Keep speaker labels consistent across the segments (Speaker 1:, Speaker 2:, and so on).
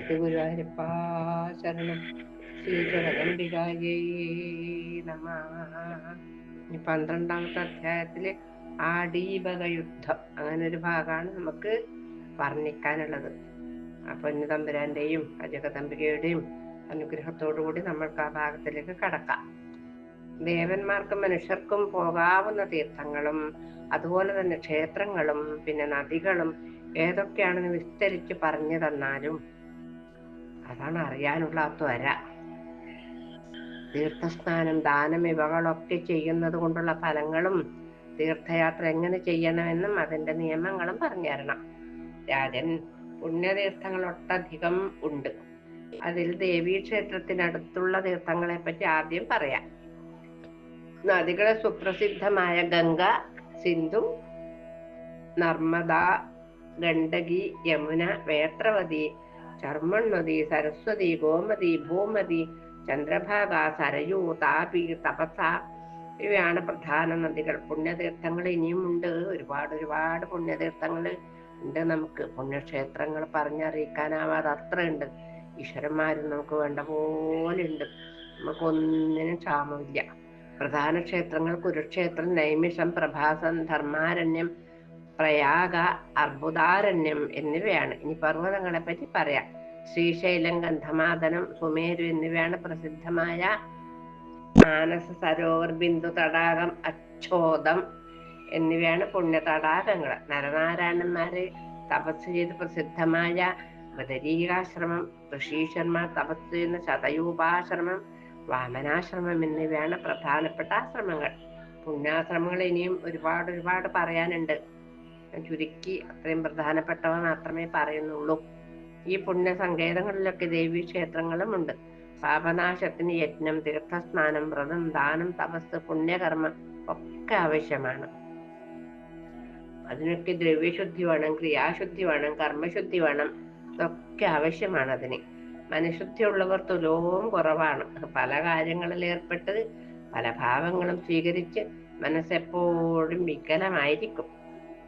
Speaker 1: ഇത് ഗുരുവായൂരപ്പാ ശരണം. ശ്രീ ജഗദംബികായേ നമ. ഈ 12ാമത്തെ അധ്യായത്തില് ആടീബക യുദ്ധം അങ്ങനെ ഒരു ഭാഗമാണ് നമുക്ക് വർണ്ണിക്കാനുള്ളത്. അപ്പൊ ഇന്ന് തമ്പുരാന്റെയും ജഗദംബികയുടെയും അനുഗ്രഹത്തോടുകൂടി നമ്മൾക്ക് ആ ഭാഗത്തിലേക്ക് കടക്കാം. ദേവന്മാർക്കും മനുഷ്യർക്കും പോകാവുന്ന തീർത്ഥങ്ങളും അതുപോലെ തന്നെ ക്ഷേത്രങ്ങളും പിന്നെ നദികളും ഏതൊക്കെയാണെന്ന് വിസ്തരിച്ച് പറഞ്ഞു തന്നാലും അതാണ് അറിയാനുള്ള ത്വര. തീർത്ഥസ്നാനം, ദാനം ഇവകളൊക്കെ ചെയ്യുന്നത് കൊണ്ടുള്ള ഫലങ്ങളും തീർത്ഥയാത്ര എങ്ങനെ ചെയ്യണമെന്നും അതിന്റെ നിയമങ്ങളും പറഞ്ഞു തരണം. രാജൻ, പുണ്യതീർത്ഥങ്ങൾ ഒട്ടധികം ഉണ്ട്. അതിൽ ദേവീക്ഷേത്രത്തിനടുത്തുള്ള തീർത്ഥങ്ങളെ പറ്റി ആദ്യം പറയാം. നദികളെ സുപ്രസിദ്ധമായ ഗംഗ, സിന്ധു, നർമ്മദ, ഗണ്ഡകി, യമുന, വേത്രവതി, ചർമ്മണ്വതി, സരസ്വതി, ഗോമതി, ഭൂമതി, ചന്ദ്രഭാഗ, സരയൂ, താപി, തപസ ഇവയാണ് പ്രധാന നദികൾ. പുണ്യതീർത്ഥങ്ങൾ ഇനിയും ഉണ്ട്. ഒരുപാട് പുണ്യതീർത്ഥങ്ങൾ ഉണ്ട്. നമുക്ക് പുണ്യക്ഷേത്രങ്ങൾ പറഞ്ഞറിയിക്കാനാവാതെ അത്ര ഉണ്ട്. ഈശ്വരന്മാരും നമുക്ക് വേണ്ട പോലെ ഉണ്ട്. നമുക്കൊന്നിനും ക്ഷാമമില്ല. പ്രധാന ക്ഷേത്രങ്ങൾ കുരുക്ഷേത്രം, നൈമിഷം, പ്രഭാസം, ധർമാരണ്യം, പ്രയാഗ, അർബുദാരണ്യം എന്നിവയാണ്. ഇനി പർവ്വതങ്ങളെ പറ്റി പറയാം. ശ്രീശൈലം, ഗന്ധമാദനം, സുമേരു എന്നിവയാണ് പ്രസിദ്ധമായ മാനസ സരോവർ, ബിന്ദു തടാകം, അച്ഛോദം എന്നിവയാണ് പുണ്യ തടാകങ്ങൾ. നരനാരായണന്മാര് തപസ് ചെയ്ത് പ്രസിദ്ധമായ ബദരീകാശ്രമം, ഋഷീശ്വരന്മാർ തപസ് ചെയ്യുന്ന ശതയൂപാശ്രമം, വാമനാശ്രമം എന്നിവയാണ് പ്രധാനപ്പെട്ട ആശ്രമങ്ങൾ. പുണ്യാശ്രമങ്ങൾ ഇനിയും ഒരുപാട് പറയാനുണ്ട്. ചുരുക്കി അത്രയും പ്രധാനപ്പെട്ടവ മാത്രമേ പറയുന്നുള്ളൂ. ഈ പുണ്യ സങ്കേതങ്ങളിലൊക്കെ ദേവീ ക്ഷേത്രങ്ങളും ഉണ്ട്. പാപനാശത്തിന് യജ്ഞം, തീർത്ഥസ്നാനം, വ്രതം, ദാനം, തപസ്, പുണ്യകർമ്മം ഒക്കെ ആവശ്യമാണ്. അതിനൊക്കെ ദ്രവ്യശുദ്ധി വേണം, ക്രിയാശുദ്ധി വേണം, കർമ്മശുദ്ധി വേണം. ഇതൊക്കെ ആവശ്യമാണ് അതിന്. മനഃശുദ്ധിയുള്ളവർ തുലവും കുറവാണ്. പല കാര്യങ്ങളിൽ ഏർപ്പെട്ട് പല ഭാവങ്ങളും സ്വീകരിച്ച് മനസ്സെപ്പോഴും വികലമായിരിക്കും.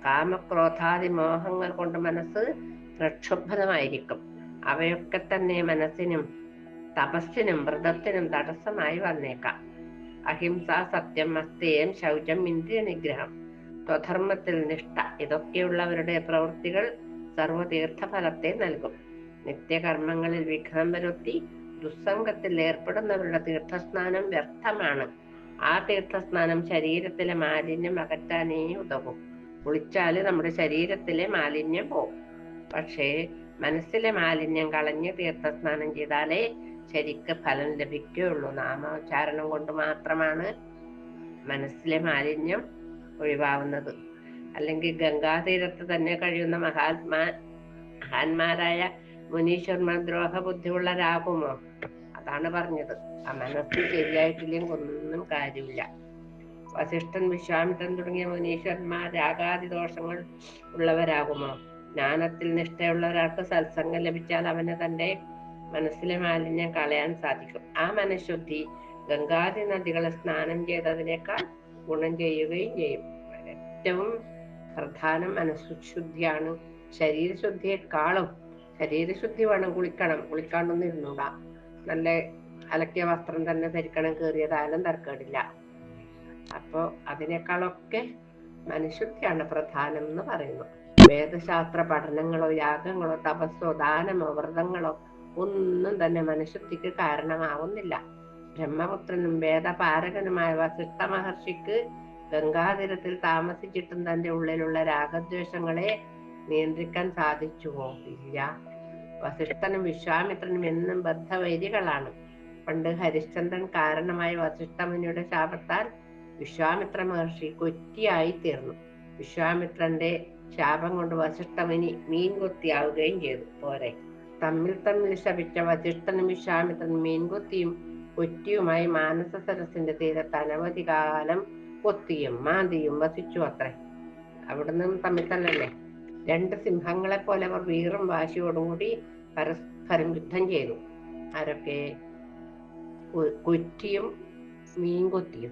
Speaker 1: കാമക്രോധാദി മോഹങ്ങൾ കൊണ്ട് മനസ്സ് പ്രക്ഷുബ്ധമായിരിക്കും. അവയൊക്കെ തന്നെ മനസ്സിനും തപസ്സിനും വ്രതത്തിനും തടസ്സമായി വന്നേക്കാം. അഹിംസ, സത്യം, അസ്തേയം, ശൗചം, ഇന്ദ്രിയ നിഗ്രഹം, സ്വധർമ്മത്തിൽ നിഷ്ഠ ഇതൊക്കെയുള്ളവരുടെ പ്രവൃത്തികൾ സർവതീർത്ഥഫലത്തെ നൽകും. നിത്യകർമ്മങ്ങളിൽ വിഘ്നം വരുത്തി ദുസ്സംഗത്തിൽ ഏർപ്പെടുന്നവരുടെ തീർത്ഥസ്നാനം വ്യർത്ഥമാണ്. ആ തീർത്ഥസ്നാനം ശരീരത്തിലെ മാലിന്യം അകറ്റാനേ ഉതകും. കുളിച്ചാല് നമ്മുടെ ശരീരത്തിലെ മാലിന്യം പോകും. പക്ഷേ മനസ്സിലെ മാലിന്യം കളഞ്ഞ് തീർത്ഥസ്നാനം ചെയ്താലേ ശരിക്ക് ഫലം ലഭിക്കുകയുള്ളൂ. നാമോച്ചാരണം കൊണ്ട് മാത്രമാണ് മനസ്സിലെ മാലിന്യം ഒഴിവാവുന്നത്. അല്ലെങ്കിൽ ഗംഗാതീരത്ത് തന്നെ കഴിയുന്ന മഹാന്മാരായ മുനീശ്വരന്മാർ ദ്രോഹബുദ്ധിയുള്ളവരാകുമോ? അതാണ് പറഞ്ഞത്. ആ മനസ്സ് ശരിയായിട്ടില്ലെങ്കിൽ ഒന്നും കാര്യമില്ല. വസിഷ്ഠൻ, വിശ്വാമിത്രൻ തുടങ്ങിയ മുനീശ്വരന്മാർ രാഗാദി ദോഷങ്ങൾ ഉള്ളവരാകുമോ? ജ്ഞാനത്തിൽ നിഷ്ഠയുള്ള ഒരാൾക്ക് സത്സംഗം ലഭിച്ചാൽ അവന് തന്റെ മനസ്സിലെ മാലിന്യം കളയാൻ സാധിക്കും. ആ മനഃശുദ്ധി ഗംഗാദി നദികളെ സ്നാനം ചെയ്തതിനേക്കാൾ ഗുണം ചെയ്യുകയും ചെയ്യും. ഏറ്റവും പ്രധാനം മനഃശുദ്ധിയാണ്. ശരീരശുദ്ധിയെക്കാളും ശരീരശുദ്ധി വേണം. കുളിക്കാണ്ടൊന്നും ഇരുന്നൂടാ. നല്ല അലക്കിയ വസ്ത്രം തന്നെ ധരിക്കണം, കീറിയതായാലും തരക്കേടില്ല. അപ്പോ അതിനേക്കാളൊക്കെ മനഃശുദ്ധിയാണ് പ്രധാനം എന്ന് പറയുന്നു. വേദശാസ്ത്ര പഠനങ്ങളോ യാഗങ്ങളോ തപസ്സോ ദാനമോ വ്രതങ്ങളോ ഒന്നും തന്നെ മനഃശുദ്ധിക്ക് കാരണമാവുന്നില്ല. ബ്രഹ്മപുത്രനും വേദപാരകനുമായ വസിഷ്ഠ മഹർഷിക്ക് ഗംഗാതീരത്തിൽ താമസിച്ചിട്ടും തന്റെ ഉള്ളിലുള്ള രാഗദ്വേഷങ്ങളെ നിയന്ത്രിക്കാൻ സാധിച്ചുവോ? ഇല്ല. വസിഷ്ഠനും വിശ്വാമിത്രനും എന്നും ബദ്ധവൈരികളാണ്. പണ്ട് ഹരിശ്ചന്ദ്രൻ കാരണമായ വസിഷ്ഠമുനിയുടെ ശാപത്താൽ വിശ്വാമിത്ര മഹർഷി കൊറ്റിയായി തീർന്നു. വിശ്വാമിത്രന്റെ ശാപം കൊണ്ട് വസിഷ്ഠമുനി മീൻകൊത്തിയാവുകയും ചെയ്തു. പോരെ, തമ്മിൽ ശപിച്ച വസിഷ്ഠനും വിശ്വാമിത്രനും മീൻകൊത്തിയും കൊറ്റിയുമായി മാനസ സരസിന്റെ തീരത്ത് അനവധി കാലം കൊത്തിയും മാന്തിയും വസിച്ചു അത്രേ. അവിടുന്ന് തമ്മിൽ രണ്ട് സിംഹങ്ങളെ പോലെ അവർ വീറും വാശിയോടുകൂടി പരസ്പരം യുദ്ധം ചെയ്തു. ആരൊക്കെ? കൊറ്റിയും മീൻകൊത്തിയും.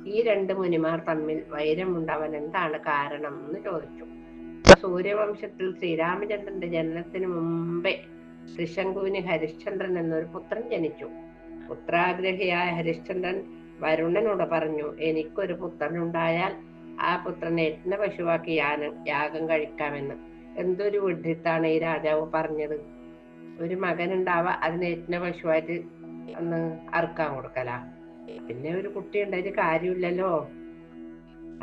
Speaker 1: ഈ രണ്ട് മുനിമാർ തമ്മിൽ വൈരമുണ്ടാവാൻ എന്താണ് കാരണം എന്ന് ചോദിച്ചു. സൂര്യവംശത്തിൽ ശ്രീരാമചന്ദ്രന്റെ ജനനത്തിന് മുമ്പേ ത്രിശങ്കുവിന് ഹരിശ്ചന്ദ്രൻ എന്നൊരു പുത്രൻ ജനിച്ചു. പുത്രാഗ്രഹിയായ ഹരിശ്ചന്ദ്രൻ വരുണനോട് പറഞ്ഞു, എനിക്കൊരു പുത്രനുണ്ടായാൽ ആ പുത്രനെ യജ്ഞപശുവാക്കി യാഗം കഴിക്കാമെന്ന്. എന്തൊരു വിഡ്ഢിത്താണ് ഈ രാജാവ് പറഞ്ഞത്! ഒരു മകനുണ്ടാവാ അതിനെ യജ്ഞപശുവായിട്ട് ഒന്ന് അറുക്കാൻ കൊടുക്കല. പിന്നെ ഒരു കുട്ടി ഉണ്ടായിട്ട് കാര്യമില്ലല്ലോ.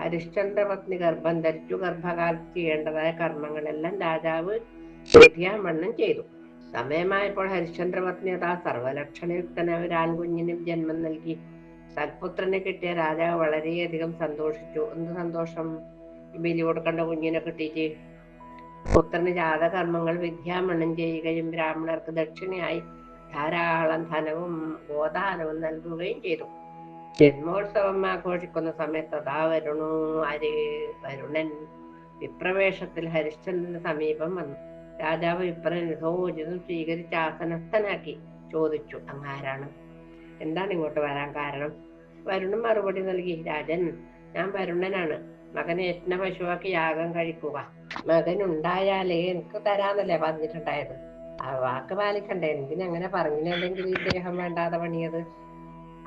Speaker 1: ഹരിശ്ചന്ദ്ര പത്നി ഗർഭം ധരിച്ചു. ഗർഭകാലത്ത് ചെയ്യേണ്ടതായ കർമ്മങ്ങളെല്ലാം രാജാവ് വിധിയാവണ്ണം ചെയ്തു. സമയമായപ്പോൾ ഹരിശ്ചന്ദ്രപത്നി അതാ സർവലക്ഷണയുക്തനായ ഒരു ആൺകുഞ്ഞിന് ജന്മം നൽകി. സൽപുത്രനെ കിട്ടിയ രാജാവ് വളരെയധികം സന്തോഷിച്ചു. എന്ത് സന്തോഷം! ബലി കൊടുക്കേണ്ട കുഞ്ഞിനെ കിട്ടിയിട്ട്. പുത്രന് ജാതകർമ്മങ്ങൾ വിദ്യാമണ്ണം ചെയ്യുകയും ബ്രാഹ്മണർക്ക് ദക്ഷിണയായി ധാരാളം ധനവും ഗോദാനവും നൽകുകയും ചെയ്തു. ജന്മോത്സവം ആഘോഷിക്കുന്ന സമയത്ത് അതാ വരുണൻ വിപ്രവേശത്തിൽ ഹരിശ്ചന്ദ്രന് സമീപം വന്നു. രാജാവ് വിപ്രൻ യഥോചിതം സ്വീകരിച്ച് ആസനസ്ഥനാക്കി ചോദിച്ചു, അങ്ങാരാണ്? എന്താണ് ഇങ്ങോട്ട് വരാൻ കാരണം? വരുണൻ മറുപടി നൽകി, രാജൻ, ഞാൻ വരുണനാണ്. മകനെ യജ്ഞപശുവാക്കി യാഗം കഴിക്കുക. മകനുണ്ടായാലേ എനിക്ക് തരാന്നല്ലേ പറഞ്ഞിട്ടുണ്ടായത്. ആ വാക്ക് പാലിക്കണ്ടേ? എന്തിനങ്ങനെ പറഞ്ഞില്ലെങ്കിൽ ഇദ്ദേഹം വേണ്ടാതെ പണിയത്?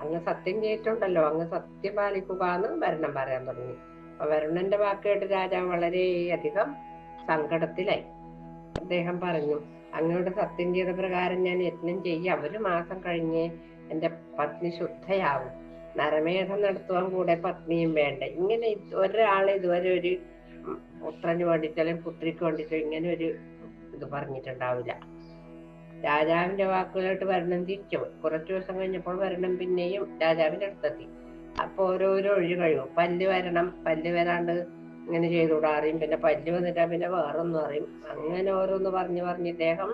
Speaker 1: അങ്ങ് സത്യം ചെയ്തിട്ടുണ്ടല്ലോ, അങ്ങ് സത്യം പാലിക്കുക എന്ന് വരുണൻ പറയാൻ തുടങ്ങി. അപ്പൊ വരുണന്റെ വാക്ക് കേട്ട് രാജാവ് വളരെയധികം സങ്കടത്തിലായി. അദ്ദേഹം പറഞ്ഞു, അങ്ങയോട് സത്യം ചെയ്ത പ്രകാരം ഞാൻ യജ്ഞം ചെയ്യാം. 1 മാസം കഴിഞ്ഞ് എന്റെ പത്നി ശുദ്ധയാവും. നരമേധം നടത്തുവാൻ കൂടെ പത്നിയും വേണ്ട. ഇങ്ങനെ ഒരാളെ ഇതുവരെ ഒരു പുത്രന് വേണ്ടിട്ടോ അല്ലെങ്കിൽ പുത്രിക്ക് വേണ്ടിട്ടോ ഇങ്ങനെ ഒരു ഇത് പറഞ്ഞിട്ടുണ്ടാവില്ല. രാജാവിന്റെ വാക്കുകളായിട്ട് വരുണൻ തിരിച്ചുപോയി. കുറച്ചു ദിവസം കഴിഞ്ഞപ്പോൾ വരുണൻ പിന്നെയും രാജാവിന്റെ അടുത്തെത്തി. അപ്പൊ ഓരോരോ ഒഴി കഴിയും. പല്ല് വരണം, പല്ല് വരാണ്ട് ഇങ്ങനെ ചെയ്തുകൂടാ അറിയും. പിന്നെ പല്ല് വന്നിട്ടാ പിന്നെ വേറൊന്നും അറിയും. അങ്ങനെ ഓരോന്ന് പറഞ്ഞ് ഇദ്ദേഹം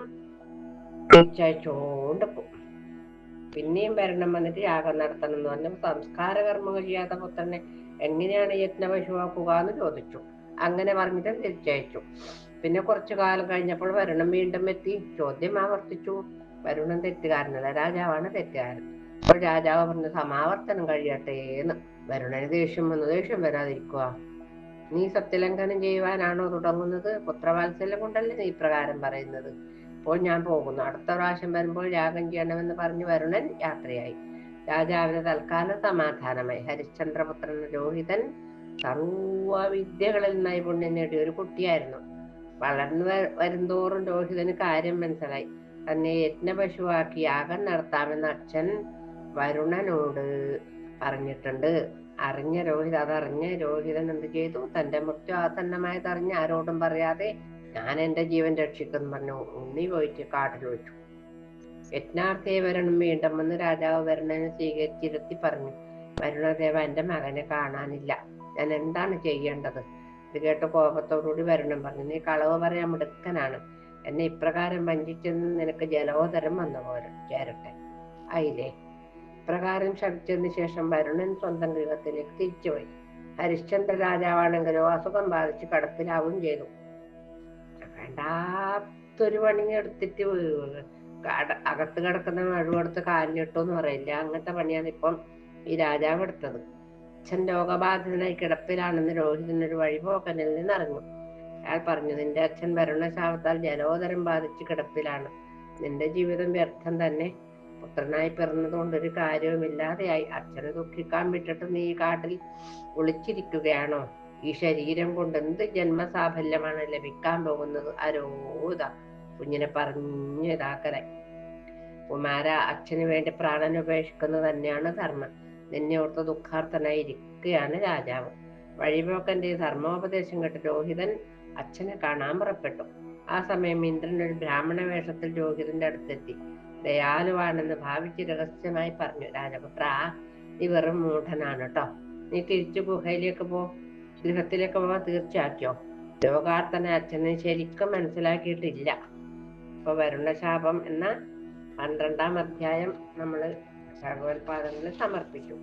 Speaker 1: തിരിച്ചയച്ചോണ്ട് പിന്നെയും വരണം വന്നിട്ട് യാഗം നടത്തണം എന്ന് പറഞ്ഞു. സംസ്കാര കർമ്മങ്ങൾ ചെയ്യാത്ത പുത്രനെ എങ്ങനെയാണ് യജ്ഞപശുവാക്കുക എന്ന് ചോദിച്ചു. അങ്ങനെ പറഞ്ഞിട്ട് തിരിച്ചയച്ചു. പിന്നെ കുറച്ചു കാലം കഴിഞ്ഞപ്പോൾ വരുണൻ വീണ്ടും എത്തി. ചോദ്യം ആവർത്തിച്ചു. വരുണൻ തെറ്റുകാരനല്ല, രാജാവാണ് തെറ്റുകാരൻ. അപ്പോൾ രാജാവ് പറഞ്ഞു, സമാവർത്തനം കഴിയട്ടെ എന്ന്. വരുണന് ദേഷ്യം വന്നു. ദേഷ്യം വരാതിരിക്കുക? നീ സത്യലംഘനം ചെയ്യുവാനാണോ തുടങ്ങുന്നത്? പുത്രവാത്സല്യം കൊണ്ടല്ലേ നീ പ്രകാരം പറയുന്നത്? ഇപ്പോൾ ഞാൻ പോകുന്നു. അടുത്ത പ്രാവശ്യം വരുമ്പോൾ യാഗം ചെയ്യണമെന്ന് പറഞ്ഞ് വരുണൻ യാത്രയായി. രാജാവിന് തൽക്കാലം സമാധാനമായി. ഹരിശ്ചന്ദ്രപുത്രൻ രോഹിതൻ സർവവിദ്യകളിൽ നൈപുണ്യം നേടിയ ഒരു കുട്ടിയായിരുന്നു. വളർന്നു വരുന്തോറും രോഹിതന് കാര്യം മനസ്സിലായി. തന്നെ യജ്ഞപശുവാക്കി യാഗം നടത്താമെന്ന് അച്ഛൻ വരുണനോട് പറഞ്ഞിട്ടുണ്ട്. അതറിഞ്ഞ രോഹിതൻ എന്ത് ചെയ്തു? തന്റെ മൃത്യു ആസന്നമായതറിഞ്ഞ് ആരോടും പറയാതെ ഞാൻ എന്റെ ജീവൻ രക്ഷിക്കുന്നു പറഞ്ഞു ഉണ്ണി പോയിട്ട് കാട്ടിൽ വെച്ചു. യജ്ഞാർത്ഥിയെ വരുണൻ വീണ്ടും വന്ന് രാജാവ് വരുണനെ സ്വീകരിച്ചിരുത്തി പറഞ്ഞു, വരുണദേവ, എന്റെ മകനെ കാണാനില്ല. ഞാൻ എന്താണ് ചെയ്യേണ്ടത്? ഇത് കേട്ട് കോപത്തോടുകൂടി വരുണൻ പറഞ്ഞു, നീ കളവ് പറയാൻ മിടുക്കനാണ്. എന്നെ ഇപ്രകാരം വഞ്ചിച്ചെന്ന് നിനക്ക് ജലോദരം വന്നു ചേരട്ടെ. ആയില്ലേ? ഇപ്രകാരം ശപിച്ചതിന് ശേഷം വരുണൻ സ്വന്തം ഗൃഹത്തിലേക്ക് തിരിച്ചുപോയി. ഹരിശ്ചന്ദ്ര രാജാവാണെങ്കിലോ അസുഖം ബാധിച്ച് കിടപ്പിലാവുകയും ചെയ്തു. വേണ്ടാത്തൊരു പണി എടുത്തിട്ട് അകത്ത് കിടക്കുന്ന മഴുവെടുത്ത് കാലിലിട്ടു എന്ന് പറയില്ല, അങ്ങനത്തെ പണിയാണ് ഇപ്പം ഈ രാജാവ് എടുത്തത്. അച്ഛൻ രോഗബാധിതനായി കിടപ്പിലാണെന്ന് രോഹിതനൊരു വഴിപോക്കനിൽ നിന്നറിഞ്ഞു. അയാൾ പറഞ്ഞു, നിന്റെ അച്ഛൻ വരുണശാപത്താൽ ജലോദരം ബാധിച്ച് കിടപ്പിലാണ്. നിന്റെ ജീവിതം വ്യർത്ഥം തന്നെ. പുത്രനായി പിറന്നതുകൊണ്ടൊരു കാര്യവുമില്ലാതെയായി. അച്ഛനെ ദുഃഖിക്കാൻ വിട്ടിട്ട് നീ കാട്ടിൽ ഒളിച്ചിരിക്കുകയാണോ? ഈ ശരീരം കൊണ്ട് എന്ത് ജന്മസാഫല്യമാണ് ലഭിക്കാൻ പോകുന്നത്? അരോധ കുഞ്ഞിനെ പറഞ്ഞു ഇതാക്കലായി. കുമാര, അച്ഛന് വേണ്ടി പ്രാണൻ ഉപേക്ഷിക്കുന്നത് തന്നെയാണ് ധർമ്മം. നിന്നെ ഓർത്ത് ദുഃഖാർത്ഥനായി ഇരിക്കുകയാണ് രാജാവ്. വഴിപോക്കന്റെ ധർമ്മോപദേശം കേട്ട് രോഹിതൻ അച്ഛനെ കാണാൻ പുറപ്പെട്ടു. ആ സമയം ഇന്ദ്രൻ ഒരു ബ്രാഹ്മണ വേഷത്തിൽ രോഹിതന്റെ അടുത്തെത്തി. ദയാലുവാണെന്ന് ഭാവിച്ച് രഹസ്യമായി പറഞ്ഞു, രാജപുത്ര, നീ വെറും മൂഢനാണ് കേട്ടോ. നീ തിരിച്ചു ഗൃഹത്തിലേക്ക് പോവാൻ തീർച്ചയാക്കിയോ? രോഗാർത്ഥന അച്ഛനെ ശരിക്കും മനസ്സിലാക്കിയിട്ടില്ല. ഇപ്പൊ വരുണശാപം എന്ന 12ാം അധ്യായം നമ്മൾ ഭഗവത്പാദങ്ങളിൽ സമർപ്പിച്ചു.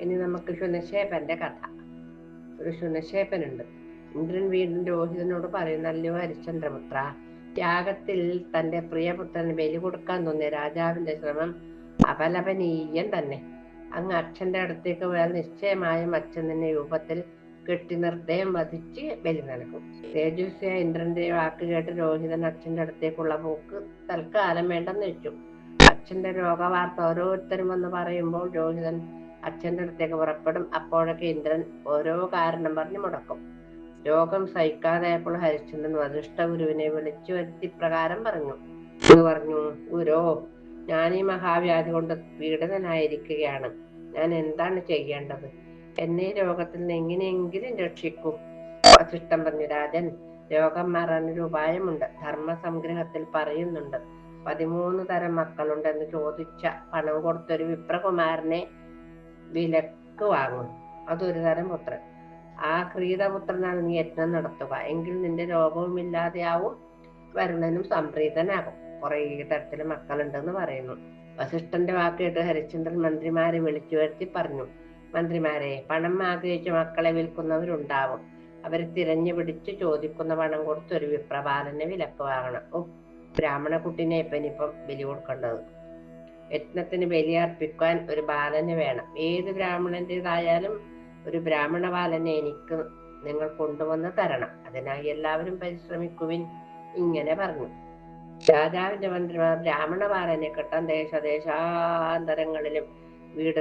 Speaker 1: ഇനി നമുക്ക് ശുനശേപന്റെ കഥ. ഒരു ശുനശേപനുണ്ട്. ഇന്ദ്രൻ വീണ്ടും രോഹിതനോട് പറയുന്നു, അല്ലയോ ഹരിശ്ചന്ദ്രപുത്ര, യാഗത്തിൽ തന്റെ പ്രിയപുത്രന് ബലി കൊടുക്കാൻ തോന്നിയ രാജാവിന്റെ ശ്രമം അപലപനീയം തന്നെ. അങ്ങ് അച്ഛന്റെ അടുത്തേക്ക് പോയാൽ നിശ്ചയമായും അച്ഛൻ നിന്നെ രൂപത്തിൽ കെട്ടി നിർദ്ദയം വധിച്ച് ബലി നൽകും. തേജസ്വിയായ ഇന്ദ്രന്റെ വാക്ക് കേട്ട് രോഹിതൻ അച്ഛന്റെ അടുത്തേക്കുള്ള പോക്ക് തൽക്കാലം വേണ്ടെന്ന് വെച്ചു. അച്ഛന്റെ രോഗവാർത്ത ഓരോരുത്തരും വന്ന് പറയുമ്പോൾ രോഹിതൻ അച്ഛന്റെ അടുത്തേക്ക് പുറപ്പെടും. അപ്പോഴൊക്കെ ഇന്ദ്രൻ ഓരോ കാരണം പറഞ്ഞ് മുടക്കും. രോഗം സഹിക്കാതായപ്പോൾ ഹരിശ്ചന്ദ്രൻ വസിഷ്ഠ ഗുരുവിനെ വിളിച്ചു വരുത്തി പ്രകാരം പറഞ്ഞു. ഗുരോ, ഞാൻ ഈ മഹാവ്യാധി കൊണ്ട് പീഡിതനായിരിക്കുകയാണ്. ഞാൻ എന്താണ് ചെയ്യേണ്ടത്? എന്നെ രോഗത്തിൽ നിന്ന് എങ്ങനെയെങ്കിലും രക്ഷിക്കൂ. വസിഷ്ഠൻ പറഞ്ഞു, രാജൻ, രോഗം മാറാനൊരു ഉപായമുണ്ട്. ധർമ്മസംഗ്രഹത്തിൽ പറയുന്നുണ്ട്, 13 തരം മക്കളുണ്ടെന്ന് ചോദിച്ച പണം കൊടുത്തൊരു വിപ്രകുമാരനെ വിലക്ക് വാങ്ങും. അതൊരു തരം പുത്രൻ. ആ ക്രീതപുത്രനാണ് നീ യജ്ഞം നടത്തുക. എങ്കിൽ നിന്റെ രോഗവും ഇല്ലാതെയാവും, വരുണനും സംപ്രീതനാകും. കുറെ തരത്തില് മക്കളുണ്ടെന്ന് പറയുന്നു. വസിഷ്ഠന്റെ വാക്ക് കേട്ട് ഹരിശ്ചന്ദ്രൻ മന്ത്രിമാരെ വിളിച്ചു വരുത്തി പറഞ്ഞു, മന്ത്രിമാരെ, പണം ആഗ്രഹിച്ച് മക്കളെ വിൽക്കുന്നവരുണ്ടാവും. അവരെ തിരഞ്ഞു പിടിച്ച് ചോദിക്കുന്ന പണം കൊടുത്ത് ഒരു വിപ്രബാലനെ വിലക്ക് വാങ്ങണം. ബ്രാഹ്മണ കുട്ടിനെ ഇപ്പം ബലി കൊടുക്കേണ്ടത്. യജ്ഞത്തിന് ബലിയർപ്പിക്കാൻ ഒരു ബാലന് വേണം. ഏത് ബ്രാഹ്മണന്റേതായാലും ഒരു ബ്രാഹ്മണ ബാലനെ എനിക്ക് നിങ്ങൾ കൊണ്ടുവന്ന് തരണം. അതിനായി എല്ലാവരും പരിശ്രമിക്കുവിൻ. ഇങ്ങനെ പറഞ്ഞു. രാജാവിന്റെ മന്ത്രിമാർ ബ്രാഹ്മണ ബാലനെ കെട്ടാൻ ദേശാന്തരങ്ങളിലും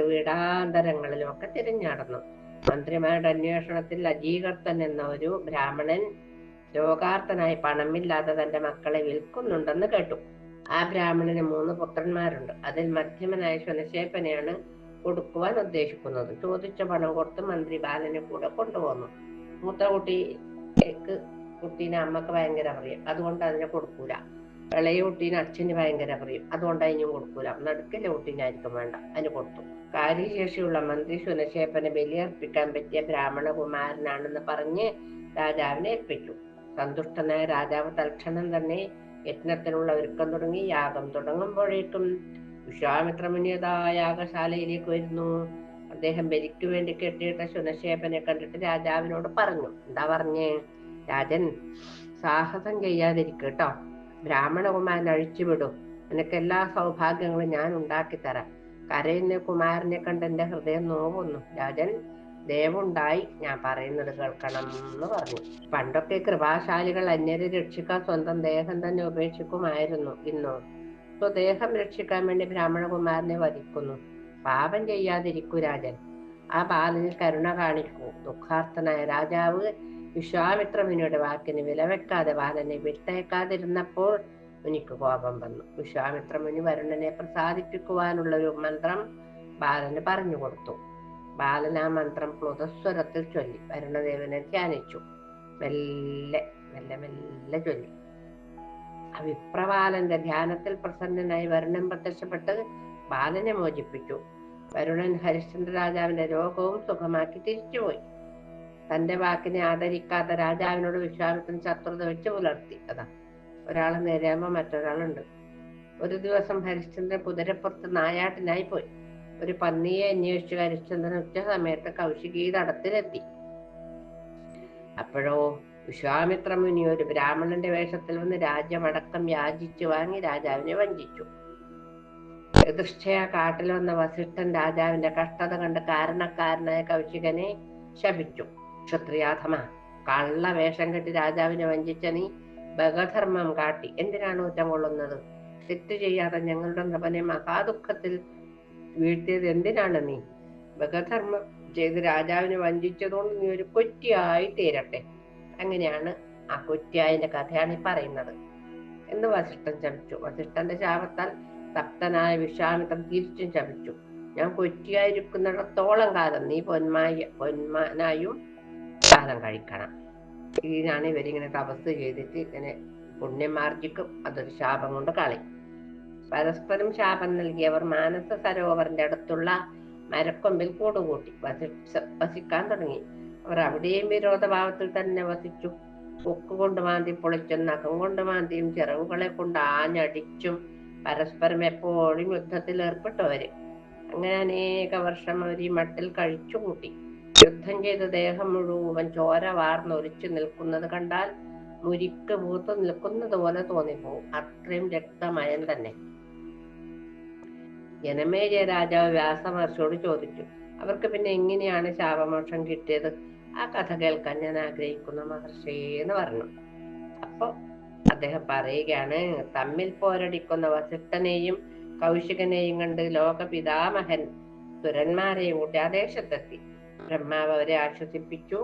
Speaker 1: വീടാന്തരങ്ങളിലും ഒക്കെ തിരിഞ്ഞടന്നു. മന്ത്രിമാരുടെ അന്വേഷണത്തിൽ അജീകർത്തൻ എന്ന ഒരു ബ്രാഹ്മണൻ രോഗാർത്ഥനായി പണമില്ലാതെ തന്റെ മക്കളെ വിൽക്കുന്നുണ്ടെന്ന് കേട്ടു. ആ ബ്രാഹ്മണന് 3 പുത്രന്മാരുണ്ട്. അതിൽ മധ്യമനായ ശുനശേപ്പനെയാണ് കൊടുക്കുവാൻ ഉദ്ദേശിക്കുന്നത്. ചോദിച്ച പണം കൊടുത്ത് മന്ത്രി ബാലനെ കൂടെ കൊണ്ടുപോന്നു. മൂത്ത കുട്ടീനെ അമ്മക്ക് ഭയങ്കര പ്രിയം, അതുകൊണ്ട് അതിനെ കൊടുക്കൂല. ഇളയ കുട്ടീനെ അച്ഛന് ഭയങ്കര പ്രിയം, അതുകൊണ്ട് അതിനും കൊടുക്കൂല. നടുക്കിലെ കുട്ടീനായിരിക്കും വേണ്ട, അതിന് കൊടുത്തു. കാര്യശേഷിയുള്ള മന്ത്രി ശുനശേപ്പനെ ബലിയർപ്പിക്കാൻ പറ്റിയ ബ്രാഹ്മണ കുമാരനാണെന്ന് പറഞ്ഞ് രാജാവിനെ ഏൽപ്പിച്ചു. സന്തുഷ്ടനായ രാജാവ് തൽക്ഷണം തന്നെ യജ്ഞത്തിനുള്ള ഒരുക്കം തുടങ്ങി. യാഗം തുടങ്ങുമ്പോഴേക്കും വിശ്വാമിത്രമുനിയതാ യാഗശാലയിലേക്ക് വരുന്നു. അദ്ദേഹം ബലിക്ക് വേണ്ടി കെട്ടിയിട്ട ശുനശേപ്പനെ കണ്ടിട്ട് രാജാവിനോട് പറഞ്ഞു. എന്താ പറഞ്ഞേ? രാജൻ, സാഹസം ചെയ്യാതിരിക്കട്ടോ. ബ്രാഹ്മണകുമാരൻ അഴിച്ചുവിടും. നിനക്ക് എല്ലാ സൗഭാഗ്യങ്ങളും ഞാൻ ഉണ്ടാക്കി തരാം. കരയുന്ന കുമാരനെ കണ്ട് എന്റെ ഹൃദയം നോവുന്നു. രാജൻ, ദയവുണ്ടായി ഞാൻ പറയുന്നത് കേൾക്കണം എന്ന് പറഞ്ഞു. പണ്ടൊക്കെ കൃപാശാലികൾ അന്യരെ രക്ഷിക്കാൻ സ്വന്തം ദേഹം തന്നെ ഉപേക്ഷിക്കുമായിരുന്നു. ഇന്നോ സ്വദേഹം രക്ഷിക്കാൻ വേണ്ടി ബ്രാഹ്മണകുമാരനെ വധിക്കുന്നു. പാപം ചെയ്യാതിരിക്കൂ രാജൻ. ആ ബാലനിൽ കരുണ കാണിക്കൂ. ദുഃഖാർത്ഥനായ രാജാവ് വിശ്വാമിത്രമുനിയുടെ വാക്കിന് വിലവെക്കാതെ ബാലനെ വിട്ടയക്കാതിരുന്നപ്പോൾ മുനിക്ക് കോപം വന്നു. വിശ്വാമിത്രമുനി വരുണനെ പ്രസാദിപ്പിക്കുവാനുള്ള ഒരു മന്ത്രം ബാലന് പറഞ്ഞു കൊടുത്തു. ബാലൻ ആ മന്ത്രം പ്ലുതസ്വരത്തിൽ ചൊല്ലി വരുണദേവനെ ധ്യാനിച്ചു. മെല്ലെ മെല്ലെ മെല്ലെ ചൊല്ലി. ആ വിപ്രബാലന്റെ ധ്യാനത്തിൽ പ്രസന്നനായി വരുണൻ പ്രത്യക്ഷപ്പെട്ട് ബാലനെ മോചിപ്പിച്ചു. വരുണൻ ഹരിശ്ചന്ദ്ര രാജാവിന്റെ രോഗവും സുഖമാക്കി തിരിച്ചുപോയി. തന്റെ വാക്കിനെ ആദരിക്കാത്ത രാജാവിനോട് വിശ്വാമിത്രൻ ശത്രുത വെച്ച് പുലർത്തി. അതാ, ഒരാള് നേരെയാകുമ്പോ മറ്റൊരാളുണ്ട്. ഒരു ദിവസം ഹരിശ്ചന്ദ്രൻ കുതിരപ്പുറത്ത് നായാട്ടിനായി പോയി. ഒരു പന്നിയെ അന്വേഷിച്ച് ഹരിശ്ചന്ദ്രൻ ഉച്ച സമയത്ത് കൗശികി തടത്തിലെത്തി. അപ്പോഴോ വിശ്വാമിത്രമുനി ഒരു ബ്രാഹ്മണന്റെ വേഷത്തിൽ വന്ന് രാജ്യമടക്കം യാചിച്ചു വാങ്ങി രാജാവിനെ വഞ്ചിച്ചു. എതിർച്ചയാ കാട്ടിൽ വന്ന വസിഷ്ഠൻ രാജാവിന്റെ കഷ്ടത കണ്ട് കാരണക്കാരനായ കൗശികനെ ശപിച്ചു. ക്ഷത്രിയാധമ, കള്ള വേഷം കെട്ടി രാജാവിനെ വഞ്ചിച്ച നീ ഭഗധർമ്മം കാട്ടി എന്തിനാണ് കുറ്റം കൊള്ളുന്നത്? തെറ്റ് ചെയ്യാതെ ഞങ്ങളുടെ നൃപനെ മഹാദുഃഖത്തിൽ വീഴ്ത്തിയത് എന്തിനാണ് നീ? ഭഗധർമ്മം ചെയ്ത് രാജാവിനെ വഞ്ചിച്ചതുകൊണ്ട് നീ ഒരു കൊറ്റിയായി തീരട്ടെ. അങ്ങനെയാണ് ആ കൊറ്റിയായതിന്റെ കഥയാണ് ഈ പറയുന്നത് എന്ന് വസിഷ്ഠൻ ശപിച്ചു. വസിഷ്ഠന്റെ ശാപത്താൽ തപ്തനായ വിശ്വാമിത്രൻ തിരിച്ചും ശപിച്ചു. ഞാൻ കൊറ്റിയായിരിക്കുന്നിടത്തോളം കാലം നീ പൊന്മാനായും കാലം കഴിക്കണം. ഇതിനാണ് ഇവരിങ്ങനെ തപസ് ചെയ്തിട്ട് ഇങ്ങനെ പുണ്യം ആർജിക്കും. അതൊരു ശാപം കൊണ്ട് കളി. പരസ്പരം ശാപം നൽകിയവർ മാനസ സരോവറിന്റെ അടുത്തുള്ള മരക്കൊമ്പിൽ കൂടുകൂട്ടി വസിക്കാൻ തുടങ്ങി. അവർ അവിടെയും വിരോധഭാവത്തിൽ തന്നെ വസിച്ചു. കൊക്കുകൊണ്ട് മാന്തി പൊളിച്ചും നഖം കൊണ്ട് മാന്തിയും ചിറകുകളെ കൊണ്ട് ആഞ്ഞടിച്ചും പരസ്പരം എപ്പോഴും യുദ്ധത്തിൽ ഏർപ്പെട്ടവര്. അങ്ങനെ അനേക വർഷം അവർ ഈ മട്ടിൽ കഴിച്ചുകൂട്ടി. യുദ്ധം ചെയ്ത് ദേഹം മുഴുവൻ ചോര വാർന്നൊലിച്ചു നിൽക്കുന്നത് കണ്ടാൽ മുരിക്ക് പൂത്ത് നിൽക്കുന്നത് പോലെ തോന്നിപ്പോവും. അത്രയും രക്തമയം തന്നെ. ജനമേജയ രാജാവ് വ്യാസമഹർഷിയോട് ചോദിച്ചു, അവർക്ക് പിന്നെ എങ്ങനെയാണ് ശാപമോക്ഷം കിട്ടിയത്? ആ കഥ കേൾക്കാൻ ഞാൻ ആഗ്രഹിക്കുന്നു മഹർഷി എന്ന് പറഞ്ഞു. അപ്പൊ അദ്ദേഹം പറയുകയാണ്, തമ്മിൽ പോരടിക്കുന്ന വസിഷ്ഠനെയും കൗശികനെയും കണ്ട് ലോകപിതാമഹൻ സുരന്മാരെയും കൂട്ടി ആ ദേശത്തെത്തി. ബ്രഹ്മാവ് അവരെ ആശ്വസിപ്പിച്ചു,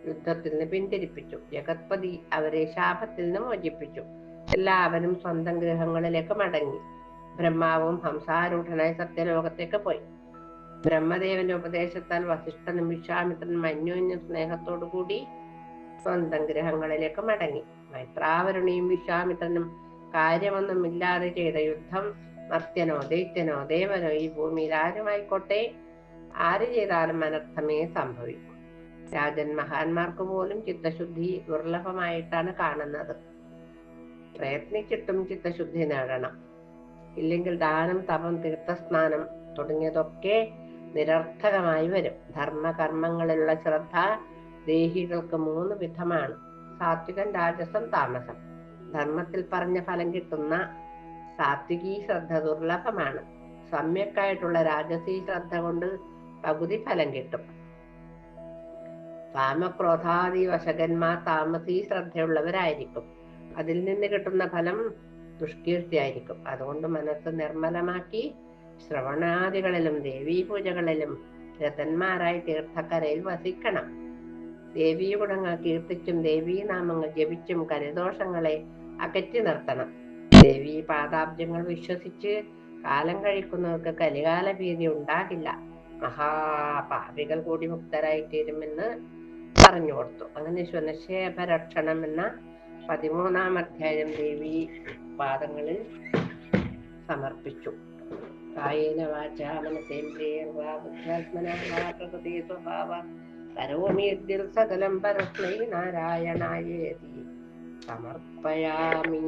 Speaker 1: യുദ്ധത്തിൽ നിന്ന് പിന്തിരിപ്പിച്ചു. ജഗത്പതി അവരെ ശാപത്തിൽ നിന്ന് മോചിപ്പിച്ചു. എല്ലാവരും സ്വന്തം ഗൃഹങ്ങളിലേക്ക് മടങ്ങി. ബ്രഹ്മാവും ഹംസാരൂഢനായി സത്യലോകത്തേക്ക് പോയി. ബ്രഹ്മദേവന്റെ ഉപദേശത്താൽ വസിഷ്ഠനും വിശ്വാമിത്രനും അന്യോന്യ സ്നേഹത്തോടു കൂടി സ്വന്തം ഗൃഹങ്ങളിലേക്ക് മടങ്ങി. മൈത്രാവരുണിയും വിശ്വാമിത്രനും കാര്യമൊന്നുമില്ലാതെ ചെയ്ത യുദ്ധം മർത്യനോ ദൈത്യനോ ദേവനോ ഈ ഭൂമിയിൽ ആരുമായിക്കോട്ടെ, ആര് ചെയ്താലും അനർത്ഥമേ സംഭവിക്കും. രാജൻ മഹാന്മാർക്ക് പോലും ചിത്തശുദ്ധി ദുർലഭമായിട്ടാണ് കാണുന്നത്. പ്രയത്നിച്ചിട്ടും ചിത്തശുദ്ധി നേടണം. ഇല്ലെങ്കിൽ ദാനം, തപം, തീർത്ഥസ്നാനം തുടങ്ങിയതൊക്കെ നിരർത്ഥകമായി വരും. ധർമ്മകർമ്മങ്ങളിലുള്ള ശ്രദ്ധ ദേഹികൾക്ക് 3 വിധമാണ്: സാത്വികം, രാജസം, താമസം. ധർമ്മത്തിൽ പറഞ്ഞ ഫലം കിട്ടുന്ന സാത്വികീ ശ്രദ്ധ ദുർലഭമാണ്. സമ്യക്കായിട്ടുള്ള രാജസീ ശ്രദ്ധ കൊണ്ട് പകുതി ഫലം കിട്ടും. കാമക്രോധാദി വശകന്മാർ താമസീ ശ്രദ്ധയുള്ളവരായിരിക്കും. അതിൽ നിന്ന് കിട്ടുന്ന ഫലം ദുഷ്കീർത്തിയായിരിക്കും. അതുകൊണ്ട് മനസ്സ് നിർമ്മലമാക്കി ശ്രവണാദികളിലും ദേവീ പൂജകളിലും രതന്മാരായി തീർത്ഥക്കരയിൽ വസിക്കണം. ദേവീ ഗുണങ്ങൾ കീർത്തിച്ചും ദേവീ നാമങ്ങൾ ജപിച്ചും കലിദോഷങ്ങളെ അകറ്റി നിർത്തണം. ദേവീ പാദാബ്ജങ്ങൾ വിശ്വസിച്ച് കാലം കഴിക്കുന്നവർക്ക് കലികാല ഭീതി ഉണ്ടാകില്ല. മഹാപാപികൾ കൂടി മുക്തരായി തീരുമെന്ന് പറഞ്ഞു കൊടുത്തു. അങ്ങനെ ശുനശേഖരക്ഷണം എന്ന 13-ാം അധ്യായം ദേവി പാദങ്ങളിൽ സമർപ്പിച്ചു. കായേന വാചാ മനസേന്ദ്രിയർവാ ബുദ്ധ്യാത്മനാ വാ പ്രകൃതി സ്വഭാവാത് കരോമി യദ്ദിൽ സകലം പരസ്മൈ നാരായണായേതി സമർപ്പയാമി.